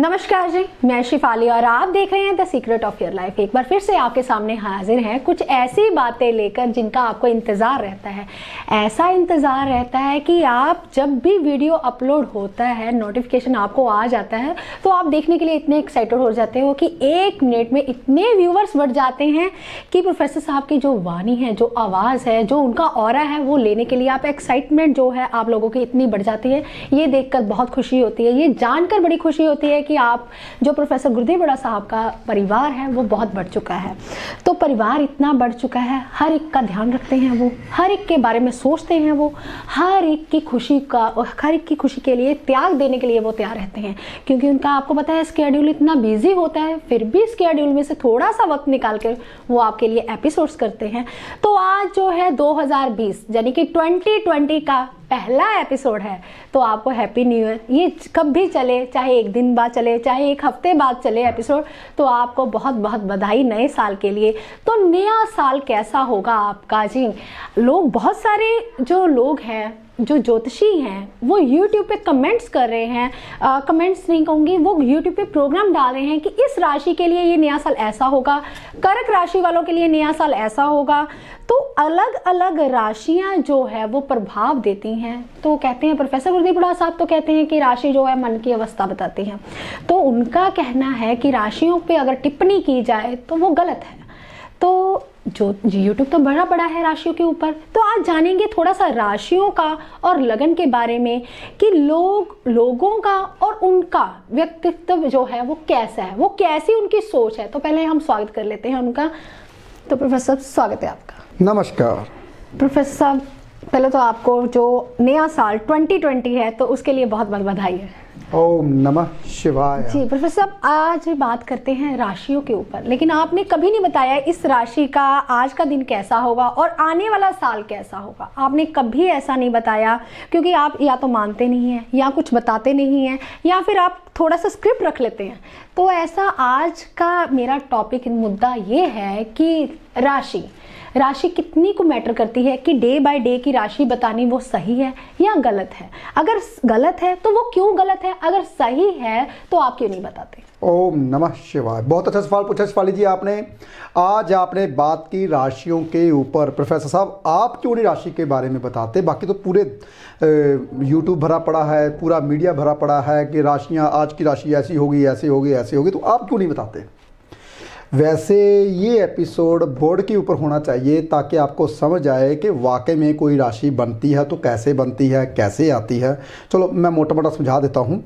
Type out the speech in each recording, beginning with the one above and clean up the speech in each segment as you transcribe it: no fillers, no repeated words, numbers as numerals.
नमस्कार जी, मैं शिफाली और आप देख रहे हैं the secret of your life. एक बार फिर से आपके सामने हाजिर हैं कुछ ऐसी बातें लेकर जिनका आपको इंतज़ार रहता है। ऐसा इंतज़ार रहता है कि आप जब भी वीडियो अपलोड होता है, नोटिफिकेशन आपको आ जाता है, तो आप देखने के लिए इतने एक्साइटेड हो जाते हो कि 1 मिनट में इतने व्यूवर्स बढ़ जाते हैं कि प्रोफेसर साहब की जो वाणी है, जो आवाज़ है, जो उनका ऑरा है, वो लेने के लिए आप एक्साइटमेंट जो है आप लोगों की इतनी बढ़ जाती है। ये देखकर बहुत खुशी होती है, ये जानकर बड़ी खुशी होती है कि आप जो प्रोफेसर गुरुदेव बड़ा साहब का परिवार है वो बहुत बढ़ चुका है। तो परिवार इतना बढ़ चुका है, हर एक का ध्यान रखते हैं वो, हर एक के बारे में सोचते हैं वो, हर एक की खुशी के लिए त्याग देने के लिए वो तैयार रहते हैं, क्योंकि उनका आपको पता है स्केड्यूल इतना बिजी होता है, फिर भी स्केड्यूल में से थोड़ा सा वक्त निकाल कर वो आपके लिए एपिसोड्स करते हैं। तो आज जो है 2020 यानी कि 2020 का पहला एपिसोड है, तो आपको हैप्पी न्यू ईयर। ये कब भी चले, चाहे 1 दिन बाद चले, चाहे 1 हफ्ते बाद चले एपिसोड, तो आपको बहुत बहुत बधाई नए साल के लिए। तो नया साल कैसा होगा आपका जी? लोग, बहुत सारे जो लोग हैं, जो ज्योतिषी हैं, वो YouTube पे कमेंट्स कर रहे हैं, कमेंट्स नहीं कहूँगी, वो YouTube पे प्रोग्राम डाल रहे हैं कि इस राशि के लिए ये नया साल ऐसा होगा, कर्क राशि वालों के लिए नया साल ऐसा होगा। तो अलग अलग राशियां जो है वो प्रभाव देती हैं। तो कहते हैं प्रोफेसर गुरुदेव बड़ा साहब तो कहते हैं कि राशि जो है मन की अवस्था बताती है। तो उनका कहना है कि राशियों पे अगर टिप्पणी की जाए तो वो गलत है। तो जो YouTube तो बड़ा है राशियों के ऊपर। तो आज जानेंगे थोड़ा सा राशियों का और लगन के बारे में कि लोगों का और उनका व्यक्तित्व जो है वो कैसा है, वो कैसी उनकी सोच है। तो पहले हम स्वागत कर लेते हैं उनका। तो प्रोफेसर स्वागत है आपका। नमस्कार प्रोफेसर साहब, पहले तो आपको जो नया साल 2020 है तो उसके लिए बहुत बहुत बधाई है। ओम नमः शिवाय। जी प्रोफेसर साहब, आज बात करते हैं राशियों के ऊपर, लेकिन आपने कभी नहीं बताया इस राशि का आज का दिन कैसा होगा और आने वाला साल कैसा होगा। आपने कभी ऐसा नहीं बताया, क्योंकि आप या तो मानते नहीं हैं, या कुछ बताते नहीं हैं, या फिर आप थोड़ा सा स्क्रिप्ट रख लेते हैं। तो ऐसा आज का मेरा टॉपिक मुद्दा ये है कि राशि कितनी को मैटर करती है, कि डे बाय डे की राशि बतानी वो सही है या गलत है। अगर गलत है तो वो क्यों गलत है, अगर सही है तो आप क्यों नहीं बताते? ओम नमः शिवाय। बहुत अच्छा सवाल पूछा शिफाली जी आपने। आज आपने बात की राशियों के ऊपर। प्रोफेसर साहब, आप क्यों नहीं राशि के बारे में बताते? बाकी तो पूरे यूट्यूब भरा पड़ा है, पूरा मीडिया भरा पड़ा है कि राशियाँ, आज की राशि ऐसी होगी, ऐसी होगी, ऐसी होगी, तो आप क्यों नहीं बताते? वैसे ये एपिसोड बोर्ड के ऊपर होना चाहिए ताकि आपको समझ आए कि वाकई में कोई राशि बनती है तो कैसे बनती है, कैसे आती है। चलो मैं मोटा मोटा समझा देता हूँ,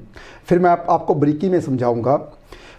फिर मैं आपको बारीकी में समझाऊंगा।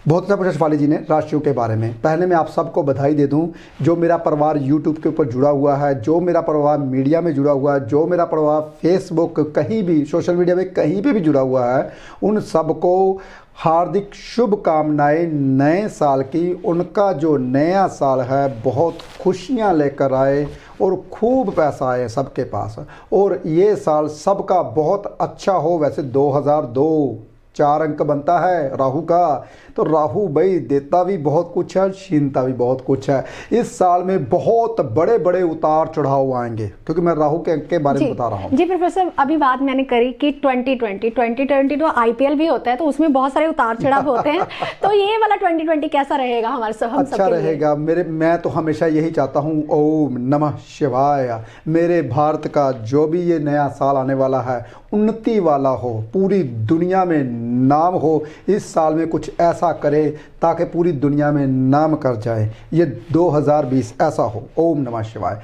बहुत अच्छा पूछा शिफाली जी ने राशियों के बारे में। पहले मैं आप सबको बधाई दे दूं, जो मेरा परिवार यूट्यूब के ऊपर जुड़ा हुआ है, जो मेरा परिवार मीडिया में जुड़ा हुआ है, जो मेरा परिवार फेसबुक, कहीं भी सोशल मीडिया में कहीं पे भी जुड़ा हुआ है, उन सबको हार्दिक शुभकामनाएं नए साल की। उनका जो नया साल है बहुत खुशियां लेकर आए और खूब पैसा आए सबके पास, और ये साल सबका बहुत अच्छा हो। वैसे 2002 4 अंक बनता है राहु का, तो राहु भाई देता भी बहुत कुछ है, छीनता भी बहुत कुछ है। इस साल में बहुत बड़े बड़े उतार चढ़ाव आएंगे, क्योंकि मैं राहु के अंक के बारे में बता रहा हूँ। जी प्रोफेसर, अभी बात मैंने करी कि 2020 तो IPL भी होता है, तो उसमें बहुत सारे उतार चढ़ाव होते हैं। तो ये वाला 2020 कैसा रहेगा हमारे सब? अच्छा रहेगा। मैं तो हमेशा यही चाहता हूँ, ओम नमः शिवाय, मेरे भारत का जो भी ये नया साल आने वाला है उन्नति वाला हो, पूरी दुनिया में नाम हो। इस साल में कुछ ऐसा करे ताकि पूरी दुनिया में नाम कर जाए। ये 2020 ऐसा हो। ओम नमः शिवाय।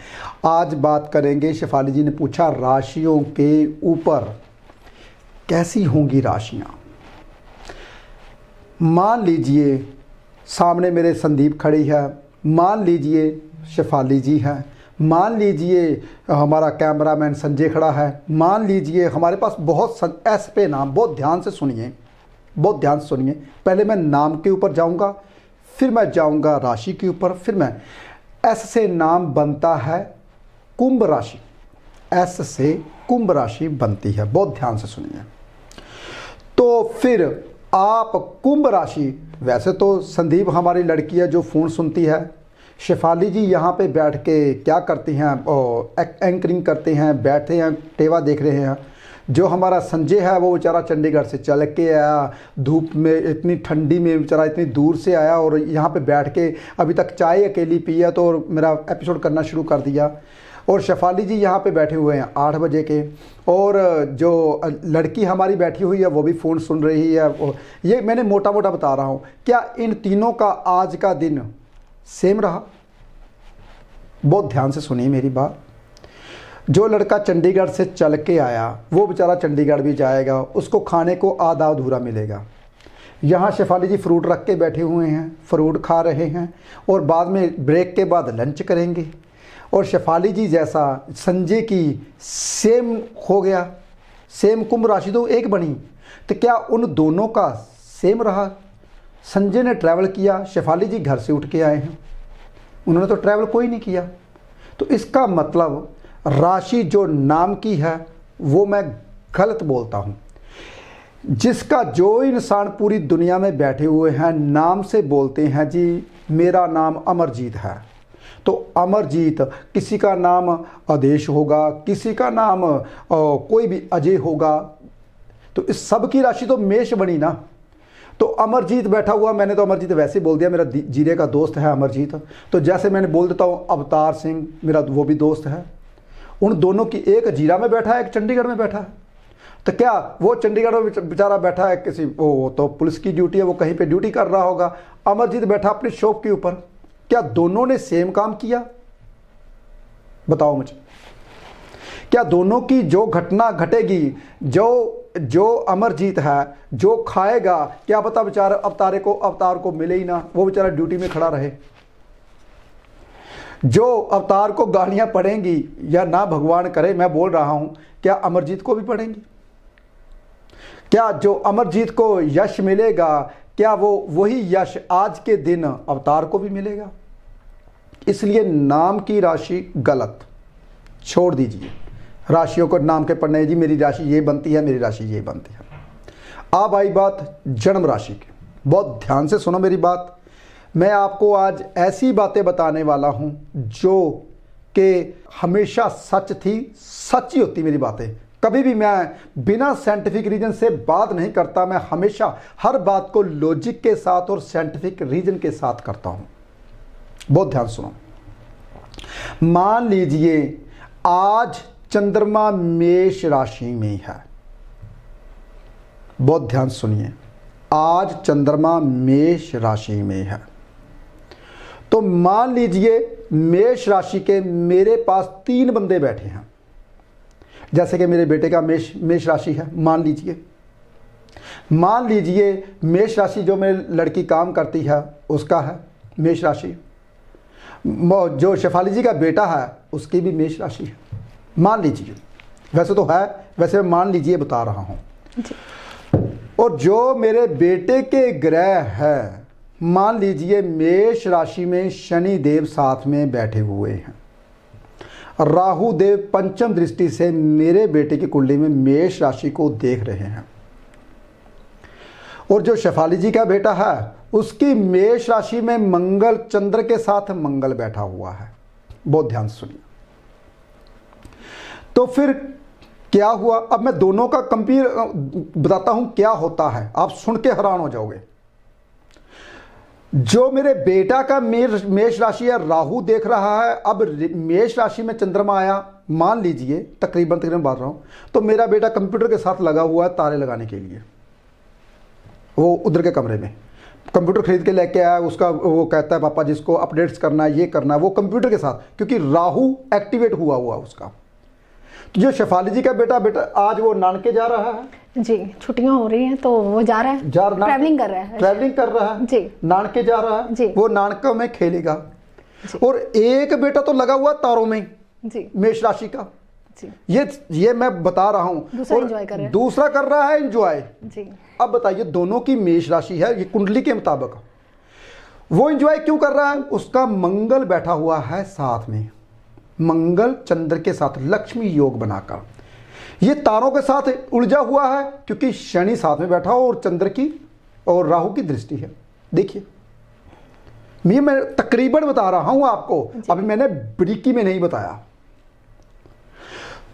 आज बात करेंगे, शिफाली जी ने पूछा राशियों के ऊपर कैसी होंगी राशियां। मान लीजिए सामने मेरे संदीप खड़ी है, मान लीजिए शिफाली जी हैं, मान लीजिए हमारा कैमरामैन संजय खड़ा है, मान लीजिए हमारे पास बहुत ऐसे नाम। बहुत ध्यान से सुनिए, बहुत ध्यान से सुनिए। पहले मैं नाम के ऊपर जाऊंगा, फिर मैं जाऊंगा राशि के ऊपर, फिर मैं एस से नाम बनता है कुंभ राशि। एस से कुंभ राशि बनती है, बहुत ध्यान से सुनिए। तो फिर आप कुंभ राशि, वैसे तो संदीप हमारी लड़की है जो फ़ोन सुनती है, शेफाली जी यहाँ पे बैठ के क्या करती हैं, एंकरिंग करते हैं, बैठे हैं, टेवा देख रहे हैं। जो हमारा संजय है वो बेचारा चंडीगढ़ से चल के आया, धूप में इतनी ठंडी में बेचारा इतनी दूर से आया और यहाँ पे बैठ के अभी तक चाय अकेली पी है तो मेरा एपिसोड करना शुरू कर दिया। और शेफाली जी यहाँ पे बैठे हुए हैं 8 बजे के, और जो लड़की हमारी बैठी हुई है वो भी फ़ोन सुन रही है। ये मैंने मोटा मोटा बता रहा हूँ। क्या इन तीनों का आज का दिन सेम रहा? बहुत ध्यान से सुनिए मेरी बात। जो लड़का चंडीगढ़ से चल के आया वो बेचारा चंडीगढ़ भी जाएगा, उसको खाने को आधा अधूरा मिलेगा। यहाँ शेफाली जी फ्रूट रख के बैठे हुए हैं, फ्रूट खा रहे हैं और बाद में ब्रेक के बाद लंच करेंगे। और शेफाली जी जैसा संजय की सेम हो गया, सेम कुंभ राशि तो एक बनी, तो क्या उन दोनों का सेम रहा? संजय ने ट्रैवल किया, शेफाली जी घर से उठ के आए हैं, उन्होंने तो ट्रैवल कोई नहीं किया। तो इसका मतलब राशि जो नाम की है वो मैं गलत बोलता हूँ। जिसका जो इंसान पूरी दुनिया में बैठे हुए हैं नाम से बोलते हैं जी मेरा नाम अमरजीत है, तो अमरजीत, किसी का नाम आदेश होगा, किसी का नाम कोई भी अजय होगा, तो इस सब की राशि तो मेष बनी ना। तो अमरजीत बैठा हुआ, मैंने तो अमरजीत वैसे बोल दिया, मेरा जीरे का दोस्त है अमरजीत। तो जैसे मैंने बोल देता हूँ अवतार सिंह, मेरा वो भी दोस्त है। उन दोनों की एक जीरा में बैठा है, एक चंडीगढ़ में बैठा है। तो क्या वो चंडीगढ़ में बेचारा बैठा है, किसी वो तो पुलिस की ड्यूटी है, वो कहीं पे ड्यूटी कर रहा होगा, अमरजीत बैठा अपनी शॉप के ऊपर। क्या दोनों ने सेम काम किया? बताओ मुझे। क्या दोनों की जो घटना घटेगी, जो अमरजीत है जो खाएगा, क्या पता बेचारा अवतार को मिले ही ना, वो बेचारा ड्यूटी में खड़ा रहे। जो अवतार को गालियां पड़ेंगी या ना भगवान करे, मैं बोल रहा हूं, क्या अमरजीत को भी पड़ेंगी? क्या जो अमरजीत को यश मिलेगा, क्या वो वही यश आज के दिन अवतार को भी मिलेगा? इसलिए नाम की राशि गलत, छोड़ दीजिए राशियों को नाम के पढ़ने। जी मेरी राशि ये बनती है, मेरी राशि ये बनती है। अब आई बात जन्म राशि की। बहुत ध्यान से सुनो मेरी बात। मैं आपको आज ऐसी बातें बताने वाला हूं जो कि हमेशा सच थी, सच ही होती मेरी बातें। कभी भी मैं बिना साइंटिफिक रीजन से बात नहीं करता, मैं हमेशा हर बात को लॉजिक के साथ और साइंटिफिक रीजन के साथ करता हूं। बहुत ध्यान सुनो। मान लीजिए आज चंद्रमा मेष राशि में है, बहुत ध्यान सुनिए, आज चंद्रमा मेष राशि में है। तो मान लीजिए मेष राशि के मेरे पास 3 बंदे बैठे हैं, जैसे कि मेरे बेटे का मेष राशि है। मान लीजिए मेष राशि जो मेरी लड़की काम करती है उसका है मेष राशि, जो शेफाली जी का बेटा है उसकी भी मेष राशि है। मान लीजिए, वैसे तो है, वैसे मान लीजिए बता रहा हूं। और जो मेरे बेटे के ग्रह है, मान लीजिए मेष राशि में शनि देव साथ में बैठे हुए हैं, राहु देव पंचम दृष्टि से मेरे बेटे की कुंडली में मेष राशि को देख रहे हैं। और जो शेफाली जी का बेटा है उसकी मेष राशि में मंगल, चंद्र के साथ मंगल बैठा हुआ है। बहुत ध्यान से सुनिए। तो फिर क्या हुआ? अब मैं दोनों का कंपेयर बताता हूं क्या होता है, आप सुन के हैरान हो जाओगे। जो मेरे बेटा का मेष राशि है, राहु देख रहा है। अब मेष राशि में चंद्रमा आया, मान लीजिए तकरीबन बात रहा हूं, तो मेरा बेटा कंप्यूटर के साथ लगा हुआ है तारे लगाने के लिए। वो उधर के कमरे में कंप्यूटर खरीद के लेके आया, उसका वो कहता है पापा जिसको अपडेट्स करना है, ये करना है, वो कंप्यूटर के साथ, क्योंकि राहु एक्टिवेट हुआ उसका। तो जो शेफाली जी का बेटा आज वो नानके जा रहा है जी, छुट्टियां हो रही हैं तो वो जा रहा है, ट्रैवलिंग कर रहा है जी, नानके जा रहा है जी। वो नानकों में खेलेगा। और एक बेटा तो लगा हुआ तारों में जी, मेष राशि का जी। ये मैं बता रहा हूं, दूसरा कर रहा है एंजॉय जी। अब बताइए, दोनों की मेष राशि है, ये कुंडली के मुताबिक वो एंजॉय क्यों कर रहा है? उसका मंगल बैठा हुआ है साथ में, मंगल चंद्र के साथ लक्ष्मी योग बनाकर। ये तारों के साथ उलझा हुआ है क्योंकि शनि साथ में बैठा हो और चंद्र की और राहु की दृष्टि है। देखिए मैं तकरीबन बता रहा हूं आपको, अभी मैंने ब्रीकी में नहीं बताया।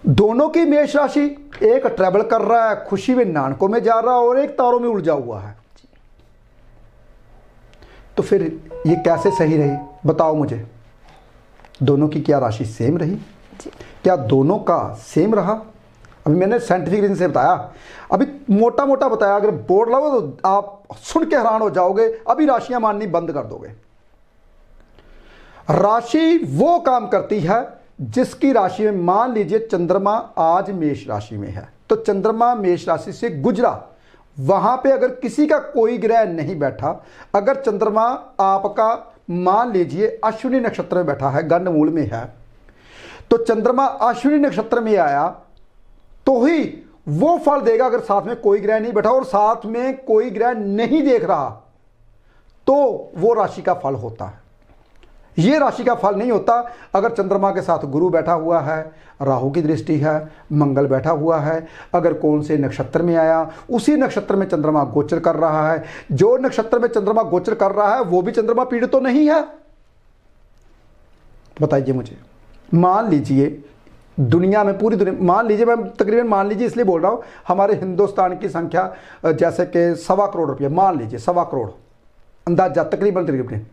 दोनों की मेष राशि एक ट्रैवल कर रहा है, खुशी में नानकों में जा रहा है, और एक तारों में उलझा हुआ है। तो फिर ये कैसे सही रही, बताओ मुझे। दोनों की क्या राशि सेम रही? क्या दोनों का सेम रहा? अभी मैंने साइंटिफिक रीजन से बताया, अभी मोटा मोटा बताया। अगर बोर्ड लगाओ तो आप सुन के हैरान हो जाओगे, अभी राशियां माननी बंद कर दोगे। राशि वो काम करती है जिसकी राशि में, मान लीजिए चंद्रमा आज मेष राशि में है, तो चंद्रमा मेष राशि से गुजरा, वहां पे अगर किसी का कोई ग्रह नहीं बैठा, अगर चंद्रमा आपका मान लीजिए अश्विनी नक्षत्र में बैठा है, गंडमूल में है, तो चंद्रमा अश्विनी नक्षत्र में आया तो ही वो फल देगा। अगर साथ में कोई ग्रह नहीं बैठा और साथ में कोई ग्रह नहीं देख रहा, तो वो राशि का फल होता है। ये राशि का फल नहीं होता अगर चंद्रमा के साथ गुरु बैठा हुआ है, राहु की दृष्टि है, मंगल बैठा हुआ है, अगर कौन से नक्षत्र में आया, उसी नक्षत्र में चंद्रमा गोचर कर रहा है, जो नक्षत्र में चंद्रमा गोचर कर रहा है वो भी चंद्रमा पीड़ित तो नहीं है। बताइए मुझे। मान लीजिए दुनिया में, पूरी दुनिया, मान लीजिए, मैं तकरीबन मान लीजिए इसलिए बोल रहा हूं, हमारे हिंदुस्तान की संख्या जैसे कि 1.25 करोड़ रुपये, मान लीजिए 1.25 करोड़ अंदाजा, तकरीबन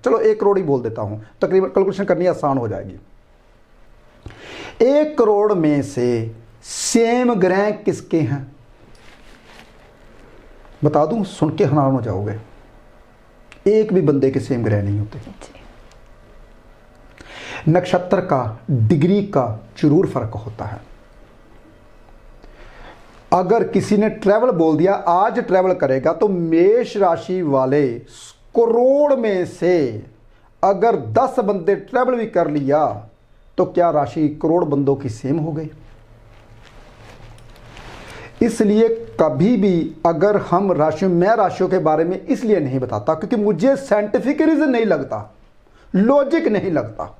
चलो 1 करोड़ ही बोल देता हूं, तकरीबन कैलकुलेशन करनी आसान हो जाएगी। 1 करोड़ में से सेम ग्रह किसके हैं? बता दूं, सुन के हैरान हो जाओगे, एक भी बंदे के सेम ग्रह नहीं होते। नक्षत्र का, डिग्री का जरूर फर्क होता है। अगर किसी ने ट्रैवल बोल दिया, आज ट्रैवल करेगा, तो मेष राशि वाले करोड़ में से अगर 10 बंदे ट्रैवल भी कर लिया, तो क्या राशि करोड़ बंदों की सेम हो गई? इसलिए कभी भी अगर हम राशियों, मैं राशियों के बारे में इसलिए नहीं बताता क्योंकि मुझे साइंटिफिक रीजन नहीं लगता, लॉजिक नहीं लगता।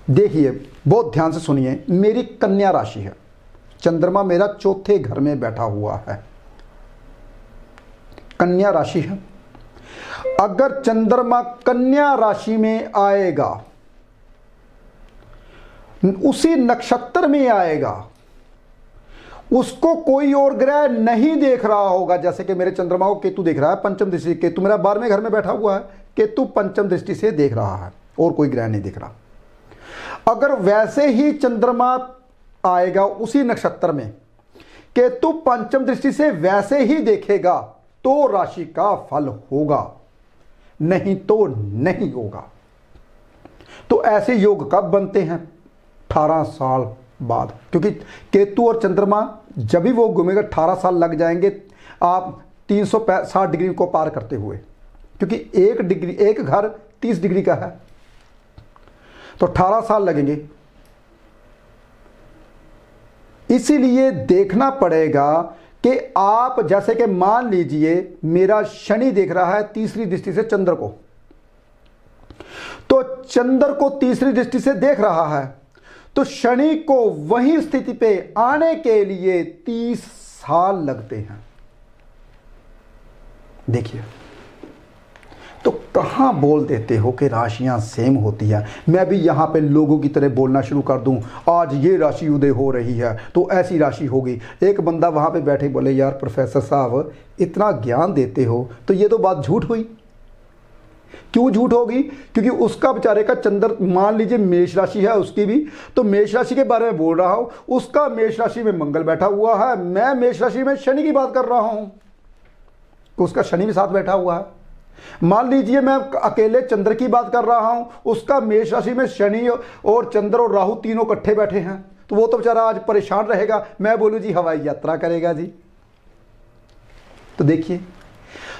देखिए, बहुत ध्यान से सुनिए, मेरी कन्या राशि है, चंद्रमा मेरा 4थे घर में बैठा हुआ है, कन्या राशि है। अगर चंद्रमा कन्या राशि में आएगा, उसी नक्षत्र में आएगा, उसको कोई और ग्रह नहीं देख रहा होगा, जैसे कि मेरे चंद्रमा को केतु देख रहा है पंचम दृष्टि, केतु मेरा 12वें घर में बैठा हुआ है, केतु पंचम दृष्टि से देख रहा है और कोई ग्रह नहीं दिख रहा। अगर वैसे ही चंद्रमा आएगा उसी नक्षत्र में, केतु पंचम दृष्टि से वैसे ही देखेगा, तो राशि का फल होगा, नहीं तो नहीं होगा। तो ऐसे योग कब बनते हैं? 18 साल बाद, क्योंकि केतु और चंद्रमा जब भी वो घूमेगा 18 साल लग जाएंगे आप 360 डिग्री को पार करते हुए, क्योंकि एक घर 30 डिग्री का है, तो 18 साल लगेंगे। इसीलिए देखना पड़ेगा कि आप, जैसे कि मान लीजिए मेरा शनि देख रहा है तीसरी दृष्टि से चंद्र को, तो चंद्र को तीसरी दृष्टि से देख रहा है, तो शनि को वही स्थिति पे आने के लिए 30 साल लगते हैं। देखिए, तो कहां बोल देते हो कि राशियां सेम होती हैं। मैं भी यहां पे लोगों की तरह बोलना शुरू कर दूं, आज ये राशि उदय हो रही है तो ऐसी राशि होगी। एक बंदा वहां पे बैठे बोले, यार प्रोफेसर साहब इतना ज्ञान देते हो, तो ये तो बात झूठ हुई। क्यों झूठ होगी? क्योंकि उसका बेचारे का चंद्र, मान लीजिए मेष राशि है उसकी भी, तो मेष राशि के बारे में बोल रहा हूं, उसका मेष राशि में मंगल बैठा हुआ है, मैं मेष राशि में शनि की बात कर रहा हूं, तो उसका शनि भी साथ बैठा हुआ है। मान लीजिए मैं अकेले चंद्र की बात कर रहा हूं, उसका मेष राशि में शनि और चंद्र और राहु तीनों इकट्ठे बैठे हैं, तो वो तो बेचारा आज परेशान रहेगा। मैं बोलूं जी हवाई यात्रा करेगा जी। तो देखिए,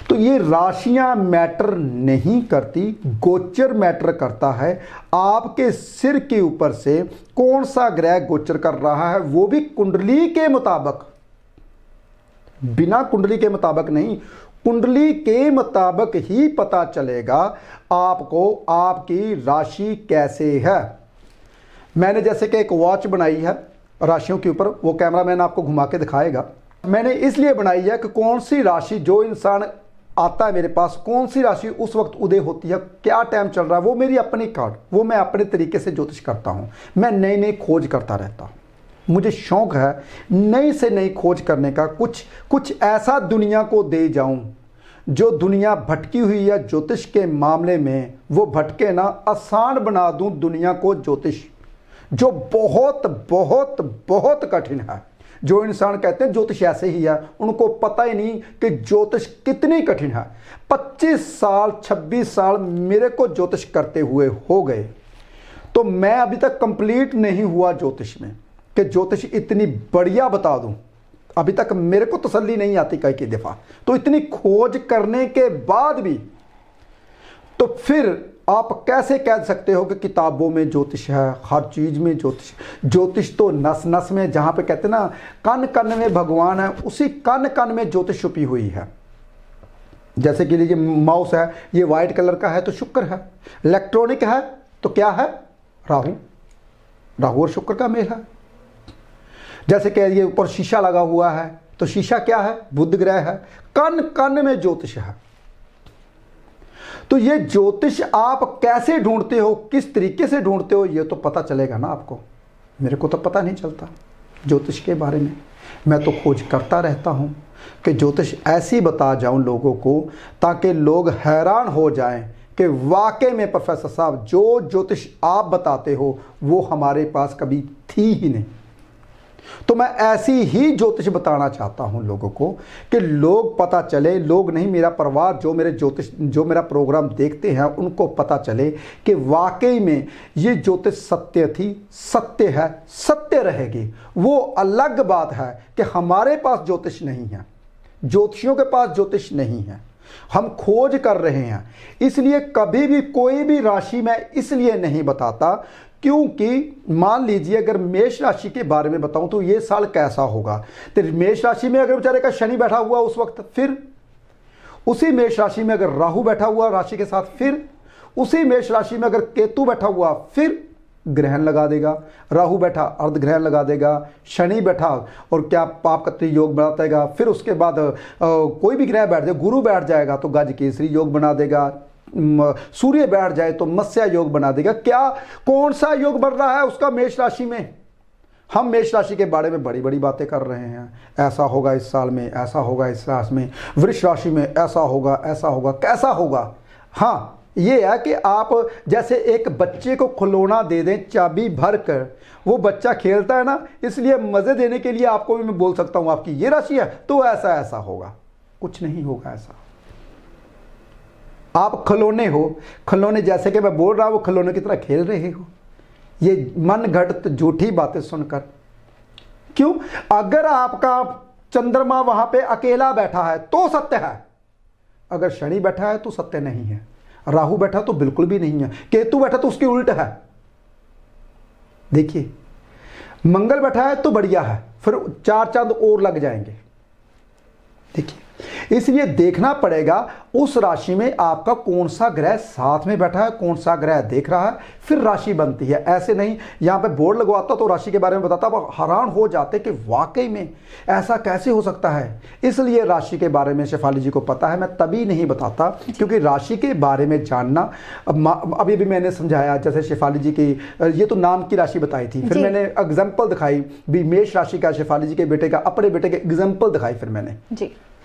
तो ये राशियां मैटर नहीं करती, गोचर मैटर करता है। आपके सिर के ऊपर से कौन सा ग्रह गोचर कर रहा है, वो भी कुंडली के मुताबिक, बिना कुंडली के मुताबिक नहीं, कुंडली के मुताबिक ही पता चलेगा आपको आपकी राशि कैसे है। मैंने जैसे कि एक वॉच बनाई है राशियों के ऊपर, वो कैमरामैन आपको घुमा के दिखाएगा। मैंने इसलिए बनाई है कि कौन सी राशि, जो इंसान आता है मेरे पास, कौन सी राशि उस वक्त उदय होती है, क्या टाइम चल रहा है, वो मेरी अपनी कार्ड, वो मैं अपने तरीके से ज्योतिष करता हूं। मैं नई नई खोज करता रहता हूं। मुझे शौक है नई से नई खोज करने का, कुछ ऐसा दुनिया को दे जाऊं जो दुनिया भटकी हुई है ज्योतिष के मामले में, वो भटके ना, आसान बना दूं दुनिया को ज्योतिष, जो बहुत बहुत बहुत कठिन है। जो इंसान कहते हैं ज्योतिष ऐसे ही है, उनको पता ही नहीं कि ज्योतिष कितनी कठिन है। 25 साल 26 साल मेरे को ज्योतिष करते हुए हो गए, तो मैं अभी तक कंप्लीट नहीं हुआ ज्योतिष में कि ज्योतिष इतनी बढ़िया बता दूं। अभी तक मेरे को तसल्ली नहीं आती कई दफ़ा, तो इतनी खोज करने के बाद भी तो फिर आप कैसे कह सकते हो कि किताबों में ज्योतिष है, हर चीज़ में ज्योतिष। ज्योतिष तो नस नस में, जहाँ पे कहते हैं ना कण कण में भगवान है, उसी कण कण में ज्योतिष छुपी हुई है। जैसे कि लीजिए माउस है, ये वाइट कलर का है तो शुक्र है, इलेक्ट्रॉनिक है तो क्या है, राहु और शुक्र का मेल है। जैसे कह ये ऊपर शीशा लगा हुआ है तो शीशा क्या है, बुध ग्रह है। कण कण में ज्योतिष है। तो ये ज्योतिष आप कैसे ढूंढते हो, किस तरीके से ढूंढते हो, ये तो पता चलेगा ना आपको। मेरे को तो पता नहीं चलता ज्योतिष के बारे में। मैं तो खोज करता रहता हूँ कि ज्योतिष ऐसी बता जाऊं लोगों को ताकि लोग हैरान हो जाएं कि वाकई में प्रोफेसर साहब जो ज्योतिष आप बताते हो वो हमारे पास कभी थी ही नहीं। तो मैं ऐसी ही ज्योतिष बताना चाहता हूं लोगों को कि लोग पता चले, लोग नहीं, मेरा परिवार जो मेरा प्रोग्राम देखते हैं उनको पता चले कि वाकई में ये ज्योतिष सत्य थी, सत्य है, सत्य रहेगी। वो अलग बात है कि हमारे पास ज्योतिष नहीं है, ज्योतिषियों के पास ज्योतिष नहीं है, हम खोज कर रहे हैं। इसलिए कभी भी कोई भी राशि मैं इसलिए नहीं बताता क्योंकि मान लीजिए अगर मेष राशि के बारे में बताऊं तो ये साल कैसा होगा, तो मेष राशि में अगर बेचारे का शनि बैठा हुआ उस वक्त, फिर उसी मेष राशि में अगर राहु बैठा हुआ राशि के साथ, फिर उसी मेष राशि में अगर केतु बैठा हुआ, फिर ग्रहण लगा देगा। राहु बैठा अर्ध ग्रहण लगा देगा, शनि बैठा और क्या पाप कत्री योग बना देगा। फिर उसके बाद कोई भी ग्रह बैठ जाए, गुरु बैठ जाएगा तो गज केसरी योग बना देगा, सूर्य बैठ जाए तो मत्स्य योग बना देगा। क्या कौन सा योग बन रहा है उसका मेष राशि में। हम मेष राशि के बारे में बड़ी बड़ी बातें कर रहे हैं, ऐसा होगा इस साल में, ऐसा होगा इस राशि में, वृष राशि में ऐसा होगा, ऐसा होगा, कैसा होगा। हाँ, ये है कि आप जैसे एक बच्चे को खिलौना दे दें चाबी भर कर, वो बच्चा खेलता है ना, इसलिए मज़े देने के लिए आपको भी मैं बोल सकता हूँ आपकी ये राशि है तो ऐसा ऐसा होगा। कुछ नहीं होगा ऐसा। आप खिलौने हो, खिलौने जैसे कि मैं बोल रहा हूँ वो खिलौने की तरह खेल रहे हो, ये मन घड़त झूठी बातें सुनकर। क्यों? अगर आपका चंद्रमा वहां पे अकेला बैठा है तो सत्य है, अगर शनि बैठा है तो सत्य नहीं है, राहु बैठा तो बिल्कुल भी नहीं है, केतु बैठा तो उसके उल्टा है। देखिए, मंगल बैठा है तो बढ़िया है, फिर 4 चांद और लग जाएंगे। देखिए, इसलिए देखना पड़ेगा उस राशि में आपका कौन सा ग्रह साथ में बैठा है, कौन सा ग्रह देख रहा है, फिर राशि बनती है। ऐसे नहीं यहाँ पे बोर्ड लगवाता तो राशि के बारे में बताता, अब हैरान हो जाते कि वाकई में ऐसा कैसे हो सकता है। इसलिए राशि के बारे में शेफाली जी को पता है, मैं तभी नहीं बताता क्योंकि राशि के बारे में जानना, अभी भी मैंने समझाया, जैसे शेफाली जी की ये तो नाम की राशि बताई थी, फिर मैंने एग्जाम्पल दिखाई भी मेष राशि का, शेफाली जी के बेटे का, अपने बेटे के एग्जाम्पल दिखाई, फिर मैंने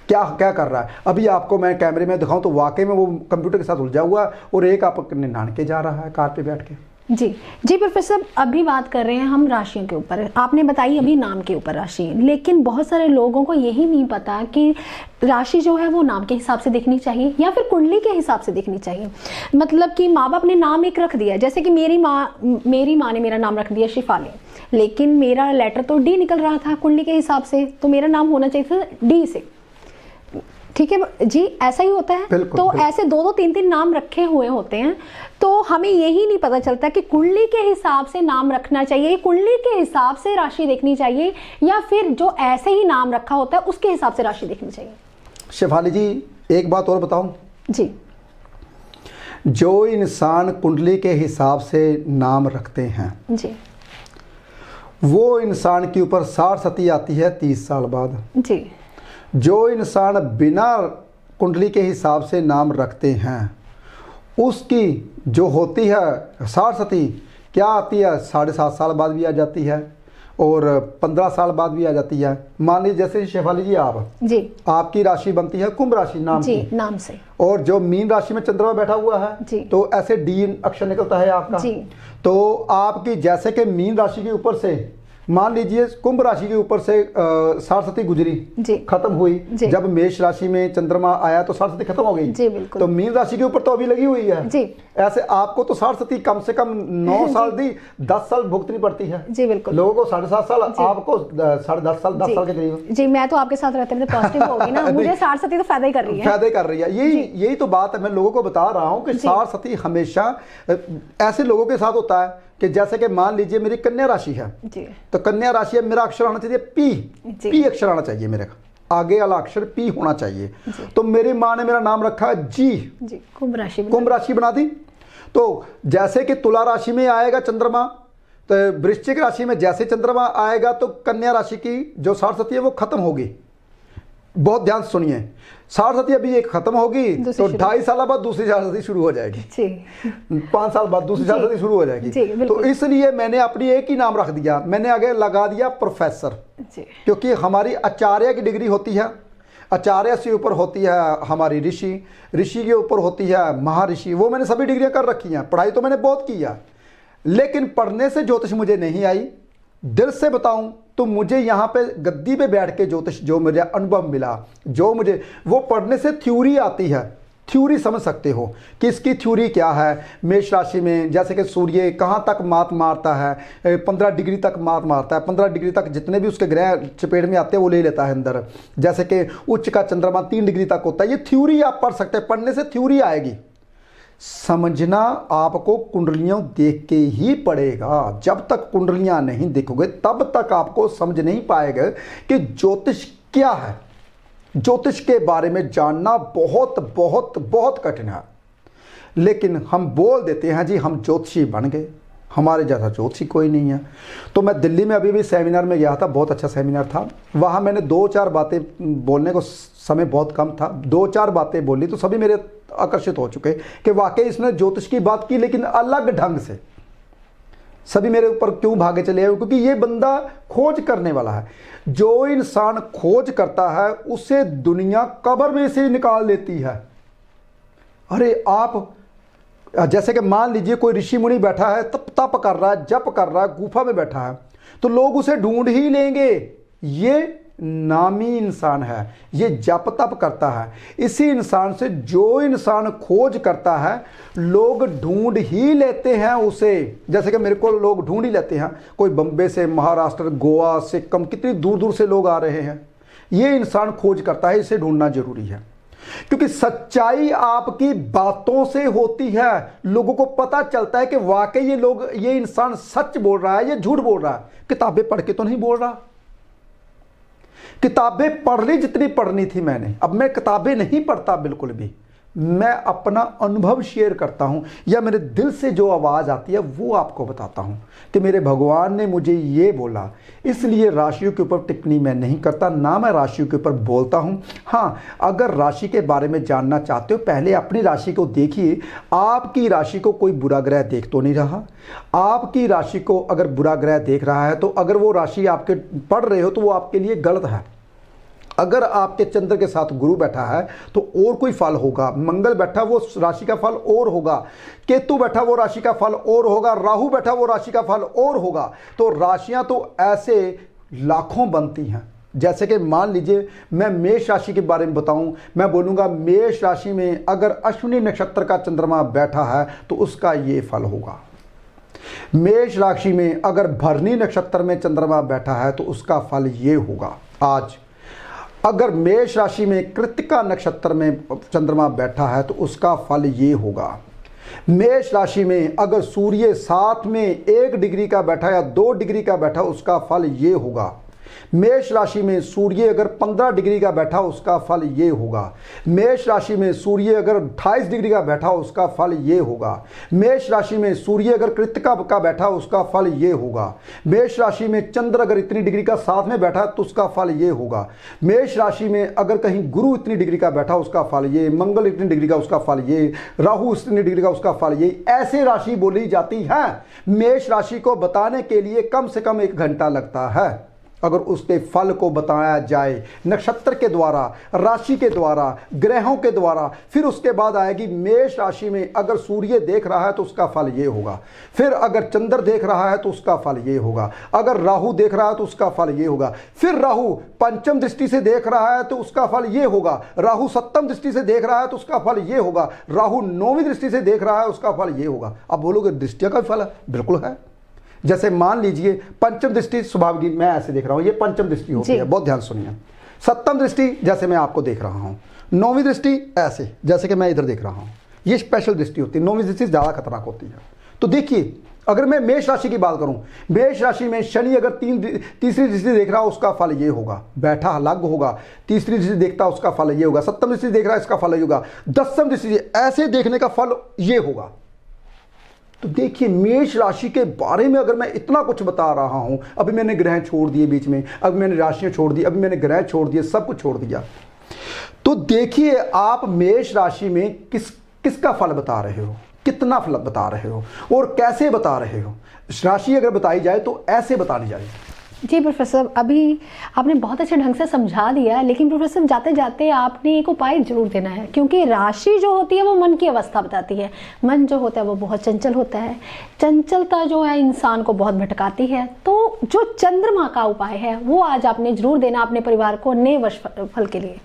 क्या क्या कर रहा है। अभी आपको मैं कैमरे में दिखाऊं तो वाकई में वो कंप्यूटर के साथ उलझा हुआ और एक आप नान के जा रहा है कार पे बैठ के। जी प्रोफेसर, अभी बात कर रहे हैं हम राशियों के ऊपर। आपने बताई अभी नाम के ऊपर राशि, लेकिन बहुत सारे लोगों को यही नहीं पता कि राशि जो है वो नाम के हिसाब से देखनी चाहिए या फिर कुंडली के हिसाब से देखनी चाहिए। मतलब कि माँ बाप ने नाम एक रख दिया, जैसे कि मेरी माँ ने मेरा नाम रख दिया शेफाली, लेकिन मेरा लेटर तो डी निकल रहा था कुंडली के हिसाब से, तो मेरा नाम होना चाहिए था डी से। ठीक है जी, ऐसा ही होता है। बिल्कुल, तो बिल्कुल। ऐसे 2-2 3-3 नाम रखे हुए होते हैं, तो हमें यही नहीं पता चलता कि कुंडली के हिसाब से नाम रखना चाहिए, कुंडली के हिसाब से राशि देखनी चाहिए, या फिर जो ऐसे ही नाम रखा होता है उसके हिसाब से राशि देखनी चाहिए। शेफाली जी, एक बात और बताऊं जी, जो इंसान कुंडली के हिसाब से नाम रखते हैं जी, वो इंसान के ऊपर 60 सती आती है 30 साल बाद। जी, जो इंसान बिना कुंडली के हिसाब से नाम रखते हैं उसकी जो होती है 60 सती क्या आती है, 7.5 साल बाद भी आ जाती है, और 15 साल बाद भी आ जाती है। मान लीजिए जैसे शेफाली जी आप जी, आपकी राशि बनती है कुंभ राशि नाम जी की, नाम से, और जो मीन राशि में चंद्रमा बैठा हुआ है जी, तो ऐसे डी अक्षर निकलता है आपका जी। तो आपकी जैसे कि मीन राशि के ऊपर से मान लीजिए कुंभ राशि के ऊपर से सरस्वती गुजरी, जी, खत्म हुई, जी। जब मेष राशि में चंद्रमा आया तो सरस्वती खत्म हो गई, जी बिल्कुल। तो मीन राशि के ऊपर तो अभी लगी हुई है जी, ऐसे आपको तो सरस्वती कम से कम 9 साल दी 10 साल भुगतनी पड़ती है। जी बिल्कुल। लोगों को 7.5 साल, आपको 10.5 साल, 10 साल के करीब। जी, मैं तो आपके साथ रहते रहते पॉजिटिव हो गई ना, मुझे सरस्वती तो फायदा ही कर रही है, फायदा ही कर रही है। यही तो बात है, मैं लोगों को बता रहा हूँ कि सरस्वती हमेशा ऐसे लोगों के साथ होता है कि जैसे कि मान लीजिए मेरी कन्या राशि है, जी, तो कन्या राशि है, मेरा अक्षर आना चाहिए पी, जी। पी अक्षर आना चाहिए, मेरे आगे वाला अक्षर पी होना चाहिए। तो मेरी माँ ने मेरा नाम रखा जी, जी, कुंभ राशि, कुंभ राशि बना दी। तो जैसे कि तुला राशि में आएगा चंद्रमा, तो वृश्चिक राशि में जैसे चंद्रमा आएगा तो कन्या राशि की जो सरस्वती है वो खत्म होगी। बहुत ध्यान से सुनिए, सरस्वती अभी एक खत्म होगी तो 2.5 साल बाद दूसरी सरस्वती शुरू हो जाएगी, 5 साल बाद दूसरी सरस्वती शुरू हो जाएगी। तो इसलिए मैंने अपनी एक ही नाम रख दिया, मैंने आगे लगा दिया प्रोफेसर, क्योंकि हमारी आचार्य की डिग्री होती है, आचार्य से ऊपर होती है हमारी ऋषि, ऋषि के ऊपर होती है महर्षि। वो मैंने सभी डिग्रियां कर रखी हैं, पढ़ाई तो मैंने बहुत की है, लेकिन पढ़ने से ज्योतिष मुझे नहीं आई। दिल से बताऊं तो मुझे यहाँ पे गद्दी पे बैठ के ज्योतिष जो मुझे अनुभव मिला, जो मुझे वो पढ़ने से थ्योरी आती है, थ्योरी समझ सकते हो कि इसकी थ्योरी क्या है। मेष राशि में जैसे कि सूर्य कहाँ तक मात मारता है, 15 डिग्री तक मात मारता है, 15 डिग्री तक जितने भी उसके ग्रह चपेट में आते हैं वो ले लेता है अंदर। जैसे कि उच्च का चंद्रमा 3 डिग्री तक होता है। ये थ्योरी आप पढ़ सकते हैं, पढ़ने से थ्योरी आएगी। समझना आपको कुंडलियां देख के ही पड़ेगा। जब तक कुंडलियां नहीं देखोगे तब तक आपको समझ नहीं पाएगा कि ज्योतिष क्या है। ज्योतिष के बारे में जानना बहुत बहुत बहुत कठिन है, लेकिन हम बोल देते हैं जी हम ज्योतिषी बन गए, हमारे जैसा ज्योतिषी कोई नहीं है। तो मैं दिल्ली में अभी भी सेमिनार में गया था, बहुत अच्छा सेमिनार था। वहाँ मैंने 2-4 बातें बोलने को समय बहुत कम था, 2-4 बातें बोली तो सभी मेरे आकर्षित हो चुके कि वाकई इसने ज्योतिष की बात की, लेकिन अलग ढंग से। सभी मेरे ऊपर क्यों भागे चले आए, क्योंकि ये बंदा खोज करने वाला है। जो इंसान खोज करता है उसे दुनिया कब्र में से निकाल लेती है। अरे आप जैसे कि मान लीजिए कोई ऋषि मुनि बैठा है, तप कर रहा है, जप कर रहा है, गुफा में बैठा है, तो लोग उसे ढूंढ ही लेंगे। ये नामी इंसान है, ये जप तप करता है। इसी इंसान से जो इंसान खोज करता है लोग ढूंढ ही लेते हैं उसे। जैसे कि मेरे को लोग ढूंढ ही लेते हैं, कोई बम्बे से, महाराष्ट्र, गोवा, सिक्किम, कितनी दूर दूर से लोग आ रहे हैं। ये इंसान खोज करता है, इसे ढूंढना जरूरी है, क्योंकि सच्चाई आपकी बातों से होती है। लोगों को पता चलता है कि वाकई ये इंसान सच बोल रहा है, ये झूठ बोल रहा है। किताबें पढ़ के तो नहीं बोल रहा। किताबें पढ़ ली जितनी पढ़नी थी मैंने, अब मैं किताबें नहीं पढ़ता बिल्कुल भी। मैं अपना अनुभव शेयर करता हूं, या मेरे दिल से जो आवाज आती है वो आपको बताता हूं कि मेरे भगवान ने मुझे ये बोला। इसलिए राशियों के ऊपर टिप्पणी मैं नहीं करता, ना मैं राशियों के ऊपर बोलता हूं। हाँ, अगर राशि के बारे में जानना चाहते हो पहले अपनी राशि को देखिए। आपकी राशि को कोई बुरा ग्रह देख तो नहीं रहा। आपकी राशि को अगर बुरा ग्रह देख रहा है तो अगर वो राशि आपके पढ़ रहे हो तो वो आपके लिए गलत है। अगर आपके चंद्र के साथ गुरु बैठा है तो और कोई फल होगा, मंगल बैठा वो राशि का फल और होगा, केतु बैठा वो राशि का फल और होगा, राहु बैठा वो राशि का फल और होगा। तो राशियां तो ऐसे लाखों बनती हैं। जैसे कि मान लीजिए मैं मेष राशि के बारे में बताऊं, मैं बोलूंगा मेष राशि में अगर अश्विनी नक्षत्र का चंद्रमा बैठा है तो उसका ये फल होगा। मेष राशि में अगर भरणी नक्षत्र में चंद्रमा बैठा है तो उसका फल ये होगा। आज अगर मेष राशि में कृत्तिका नक्षत्र में चंद्रमा बैठा है तो उसका फल ये होगा। मेष राशि में अगर सूर्य 7 में 1 डिग्री का बैठा या 2 डिग्री का बैठा उसका फल ये होगा। मेष राशि में सूर्य अगर 15 डिग्री का बैठा उसका फल ये होगा। मेष राशि में सूर्य अगर 28 डिग्री का बैठा उसका फल ये होगा। मेष राशि में सूर्य अगर कृत्तिका का बैठा उसका फल ये होगा। मेष राशि में चंद्र अगर इतनी डिग्री का साथ में बैठा तो उसका फल ये होगा। मेष राशि में अगर कहीं गुरु इतनी डिग्री का बैठा उसका फल ये, मंगल इतनी डिग्री का उसका फल ये, राहु इतनी डिग्री का उसका फल ये, ऐसे राशि बोली जाती है। मेष राशि को बताने के लिए कम से कम 1 घंटा लगता है। अगर उसके फल को बताया जाए नक्षत्र के द्वारा, राशि के द्वारा, ग्रहों के द्वारा, फिर उसके बाद आएगी मेष राशि में अगर सूर्य देख रहा है तो उसका फल ये होगा, फिर अगर चंद्र देख रहा है तो उसका फल ये होगा, अगर राहु देख रहा है तो उसका फल ये होगा, फिर राहु पंचम दृष्टि से देख रहा है तो उसका फल ये होगा, राहु सप्तम दृष्टि से देख रहा है तो उसका फल ये होगा, राहु 9वीं दृष्टि से देख रहा है उसका फल ये होगा। अब बोलोगे दृष्टियों का फल है? बिल्कुल है। जैसे मान लीजिए पंचम दृष्टि स्वाभाविक, मैं ऐसे देख रहा हूं, ये पंचम दृष्टि होती है, बहुत ध्यान सुनिए। सप्तम दृष्टि जैसे मैं आपको देख रहा हूं, 9वीं दृष्टि ऐसे जैसे कि मैं इधर देख रहा हूं, ये स्पेशल दृष्टि होती है। 9वीं दृष्टि ज्यादा खतरनाक होती है। तो देखिए अगर मैं मेष राशि की बात करूं, मेष राशि में शनि अगर तीसरी दृष्टि देख रहा है उसका फल ये होगा, बैठा अलग होगा, तीसरी दृष्टि देखता उसका फल ये होगा, सप्तम दृष्टि देख रहा है इसका फल ये होगा, 10वीं दृष्टि ऐसे देखने का फल ये होगा। तो देखिए मेष राशि के बारे में अगर मैं इतना कुछ बता रहा हूं, अभी मैंने ग्रह छोड़ दिए बीच में, अभी मैंने राशियां छोड़ दी, अभी मैंने ग्रह छोड़ दिए, सब कुछ छोड़ दिया, तो देखिए आप मेष राशि में किसका फल बता रहे हो, कितना फल बता रहे हो और कैसे बता रहे हो। राशि अगर बताई जाए तो ऐसे बतानी चाहिए। जी प्रोफेसर, अभी आपने बहुत अच्छे ढंग से समझा दिया, लेकिन प्रोफेसर जाते जाते आपने एक उपाय जरूर देना है, क्योंकि राशि जो होती है वो मन की अवस्था बताती है। मन जो होता है वो बहुत चंचल होता है, चंचलता जो है इंसान को बहुत भटकाती है। तो जो चंद्रमा का उपाय है वो आज आपने जरूर देना अपने परिवार को नए वर्ष फल के लिए।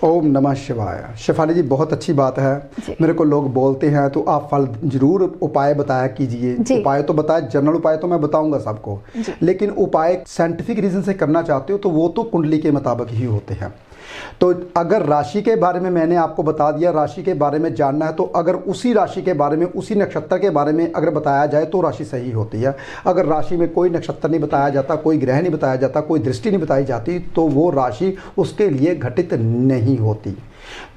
ओम नमः शिवाय। शिफाली जी बहुत अच्छी बात है, मेरे को लोग बोलते हैं तो आप फल जरूर उपाय बताया कीजिए। उपाय तो बताया, जनरल उपाय तो मैं बताऊंगा सबको, लेकिन उपाय साइंटिफिक रीजन से करना चाहते हो तो वो तो कुंडली के मुताबिक ही होते हैं। तो अगर राशि के बारे में मैंने आपको बता दिया, राशि के बारे में जानना है तो अगर उसी राशि के बारे में, उसी नक्षत्र के बारे में अगर बताया जाए तो राशि सही होती है। अगर राशि में कोई नक्षत्र नहीं बताया जाता, कोई ग्रह नहीं बताया जाता, कोई दृष्टि नहीं बताई जाती तो वो राशि उसके लिए घटित नहीं होती।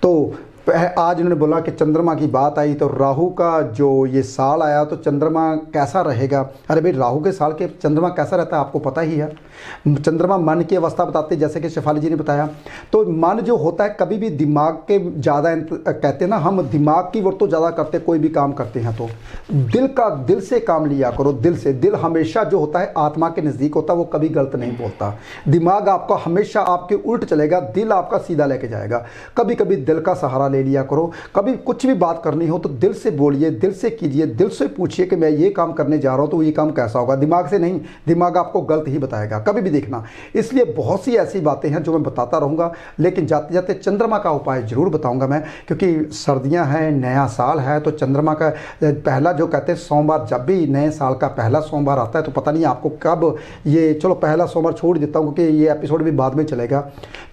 तो आज उन्होंने बोला कि चंद्रमा की बात आई तो राहु का जो ये साल आया तो चंद्रमा कैसा रहेगा। अरे भाई राहु के साल के चंद्रमा कैसा रहता है आपको पता ही है। चंद्रमा मन की अवस्था बताते जैसे कि शेफाली जी ने बताया। तो मन जो होता है कभी भी दिमाग के ज़्यादा कहते हैं ना, हम दिमाग की वर्त तो ज़्यादा करते, कोई भी काम करते हैं तो दिल से काम लिया करो। दिल से, दिल हमेशा जो होता है आत्मा के नज़दीक होता है, वो कभी गलत नहीं बोलता। दिमाग आपका हमेशा आपके उल्ट चलेगा, दिल आपका सीधा लेके जाएगा। कभी कभी दिल का सहारा ले लिया करो। कभी कुछ भी बात करनी हो तो दिल से बोलिए, दिल से कीजिए, दिल से पूछिए कि मैं ये काम करने जा रहा हूं तो ये काम कैसा होगा। दिमाग से नहीं, दिमाग आपको गलत ही बताएगा, कभी भी देखना। इसलिए बहुत सी ऐसी बातें हैं जो मैं बताता रहूंगा, लेकिन जाते जाते चंद्रमा का उपाय जरूर बताऊंगा मैं, क्योंकि सर्दियां हैं, नया साल है, तो चंद्रमा का पहला जो कहते हैं सोमवार, जब भी नए साल का पहला सोमवार आता है तो पता नहीं आपको कब ये, चलो पहला सोमवार छोड़ देता हूँ क्योंकि ये एपिसोड भी बाद में चलेगा।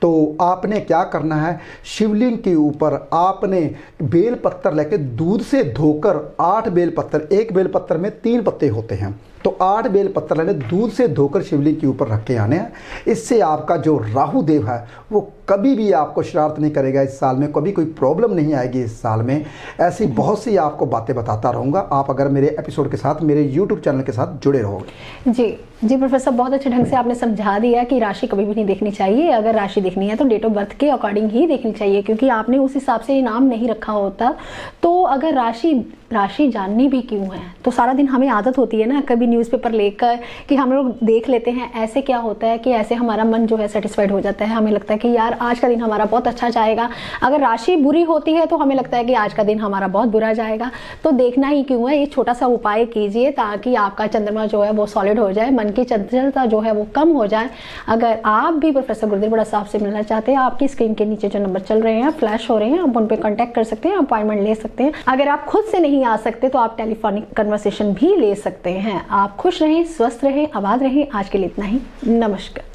तो आपने क्या करना है, शिवलिंग के ऊपर आपने बेल पत्तर लेके दूध से धोकर 8 बेल पत्तर, एक बेल पत्तर में 3 पत्ते होते हैं, तो 8 बेल पत्तर लेने, दूध से धोकर शिवलिंग के ऊपर रख के आने हैं। इससे आपका जो राहु देव है वो कभी भी आपको शरारत नहीं करेगा। इस साल में कभी कोई प्रॉब्लम नहीं आएगी। इस साल में ऐसी बहुत सी आपको बातें बताता रहूँगा, आप अगर मेरे एपिसोड के साथ, मेरे यूट्यूब चैनल के साथ जुड़े रहोगे। जी प्रोफेसर, बहुत अच्छे ढंग से आपने समझा दिया कि राशि कभी भी नहीं देखनी चाहिए। अगर राशि देखनी है तो डेट ऑफ बर्थ के अकॉर्डिंग ही देखनी चाहिए, क्योंकि आपने उस हिसाब से नाम नहीं रखा होता। तो अगर राशि जाननी भी क्यों है, तो सारा दिन हमें आदत होती है ना कभी न्यूज़पेपर लेकर कि हम लोग देख लेते हैं। ऐसे क्या होता है कि ऐसे हमारा मन जो है सेटिस्फाइड हो जाता है, हमें लगता है कि यार आज का दिन हमारा बहुत अच्छा जाएगा। अगर राशि बुरी होती है तो हमें लगता है कि आज का दिन हमारा बहुत बुरा जाएगा। तो देखना ही क्यों है, ये छोटा सा उपाय कीजिए ताकि आपका चंद्रमा जो है वो सॉलिड हो जाए, मन की चंचलता जो है वो कम हो जाए। अगर आप भी प्रोफेसर गुरुदेव बड़ा साहब से मिलना चाहते हैं, आपकी स्क्रीन के नीचे जो नंबर चल रहे हैं, फ्लैश हो रहे हैं, आप उन पर कॉन्टैक्ट कर सकते हैं, अपॉइंटमेंट ले सकते हैं। अगर आप खुद से नहीं आ सकते तो आप टेलीफोनिक कन्वर्सेशन भी ले सकते हैं। आप खुश रहें, स्वस्थ रहें, आबाद रहें। आज के लिए इतना ही। नमस्कार।